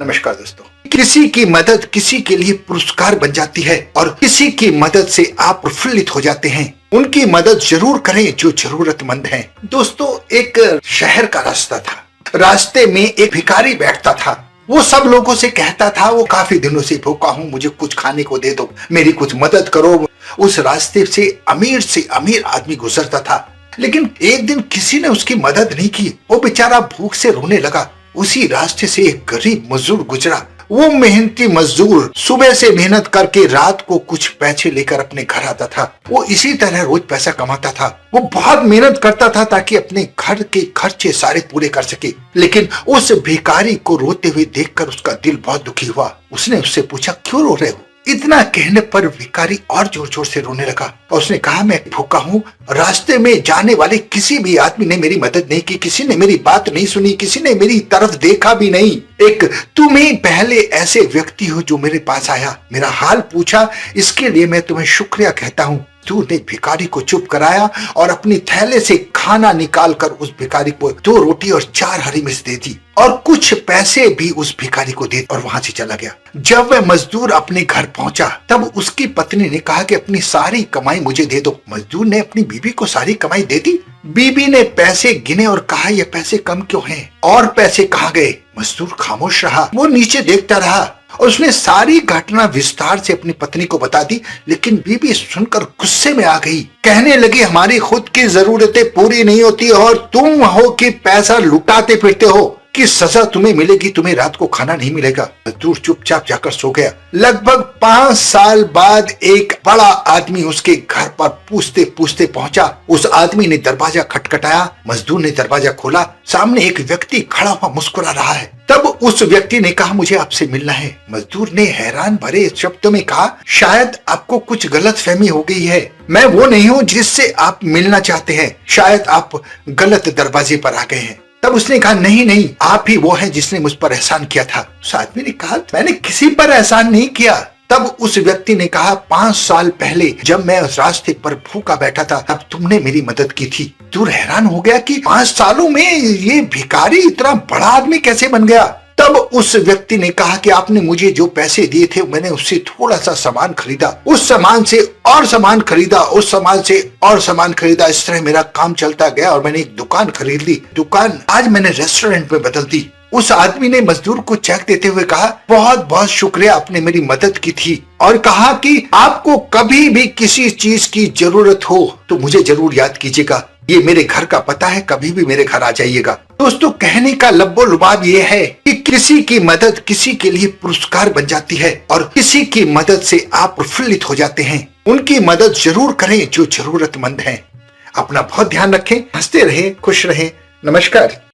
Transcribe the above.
नमस्कार दोस्तों। किसी की मदद किसी के लिए पुरस्कार बन जाती है और किसी की मदद से आप प्रफुल्लित हो जाते हैं। उनकी मदद जरूर करें जो जरूरतमंद हैं। दोस्तों, एक शहर का रास्ता था। रास्ते में एक भिखारी बैठता था। वो सब लोगों से कहता था, वो काफी दिनों से भूखा हूँ, मुझे कुछ खाने को दे दो, मेरी कुछ मदद करो। उस रास्ते से अमीर आदमी गुजरता था, लेकिन एक दिन किसी ने उसकी मदद नहीं की। वो बेचारा भूख से रोने लगा। उसी रास्ते से एक गरीब मजदूर गुजरा। वो मेहनती मजदूर सुबह से मेहनत करके रात को कुछ पैसे लेकर अपने घर आता था। वो इसी तरह रोज पैसा कमाता था। वो बहुत मेहनत करता था ताकि अपने घर के खर्चे सारे पूरे कर सके। लेकिन उस भिखारी को रोते हुए देखकर उसका दिल बहुत दुखी हुआ। उसने उससे पूछा, क्यों रो रहे हो? इतना कहने पर भिखारी और जोर जोर से रोने लगा और उसने कहा, मैं भूखा हूँ। रास्ते में जाने वाले किसी भी आदमी ने मेरी मदद नहीं की, किसी ने मेरी बात नहीं सुनी, किसी ने मेरी तरफ देखा भी नहीं। एक तुम ही पहले ऐसे व्यक्ति हो जो मेरे पास आया, मेरा हाल पूछा, इसके लिए मैं तुम्हें शुक्रिया कहता हूँ। तूने भिखारी को चुप कराया और अपनी थैले से खाना निकालकर उस भिखारी को 2 रोटी और 4 हरी मिर्च दे दी और कुछ पैसे भी उस भिखारी को दे और वहां से चला गया। जब वह मजदूर अपने घर पहुंचा तब उसकी पत्नी ने कहा कि अपनी सारी कमाई मुझे दे दो। मजदूर ने अपनी बीवी को सारी कमाई दे दी। बीबी ने पैसे गिने और कहा, ये पैसे कम क्यों हैं? और पैसे कहाँ गए? मजदूर खामोश रहा। वो नीचे देखता रहा और उसने सारी घटना विस्तार से अपनी पत्नी को बता दी। लेकिन बीबी सुनकर गुस्से में आ गई। कहने लगी, हमारी खुद की जरूरतें पूरी नहीं होती और तुम हो कि पैसा लुटाते फिरते हो, कि सजा तुम्हें मिलेगी, तुम्हें रात को खाना नहीं मिलेगा। मजदूर चुपचाप जाकर सो गया। लगभग 5 साल बाद एक बड़ा आदमी उसके घर पर पूछते पूछते पहुंचा। उस आदमी ने दरवाजा खटखटाया। मजदूर ने दरवाजा खोला। सामने एक व्यक्ति खड़ा हुआ मुस्कुरा रहा है। तब उस व्यक्ति ने कहा, मुझे आपसे मिलना है। मजदूर ने हैरान भरे शब्दों में कहा, शायद आपको कुछ गलतफहमी हो गई है। मैं वो नहीं हूँ जिससे आप मिलना चाहते हैं। शायद आप गलत दरवाजे पर आ गए हैं। तब उसने कहा, नहीं, आप ही वो हैं जिसने मुझ पर एहसान किया था। उस आदमी ने कहा, मैंने किसी पर एहसान नहीं किया। तब उस व्यक्ति ने कहा, 5 साल पहले जब मैं उस रास्ते पर भूखा बैठा था तब तुमने मेरी मदद की थी। तू हैरान हो गया कि 5 सालों में ये भिखारी इतना बड़ा आदमी कैसे बन गया। तब उस व्यक्ति ने कहा कि आपने मुझे जो पैसे दिए थे मैंने उससे थोड़ा सा सामान खरीदा, उस सामान से और सामान खरीदा, उस सामान से और सामान खरीदा। इस तरह मेरा काम चलता गया और मैंने एक दुकान खरीद ली। दुकान आज मैंने रेस्टोरेंट में बदल दी। उस आदमी ने मजदूर को चेक देते हुए कहा, बहुत बहुत शुक्रिया, आपने मेरी मदद की थी। और कहा कि आपको कभी भी किसी चीज की जरूरत हो तो मुझे जरूर याद कीजिएगा। ये मेरे घर का पता है, कभी भी मेरे घर आ जाइएगा। दोस्तों, कहने का लब्बो लुबाब ये है कि किसी की मदद किसी के लिए पुरस्कार बन जाती है और किसी की मदद से आप प्रफुल्लित हो जाते हैं। उनकी मदद जरूर करें जो जरूरतमंद हैं। अपना बहुत ध्यान रखें, हंसते रहें, खुश रहें। नमस्कार।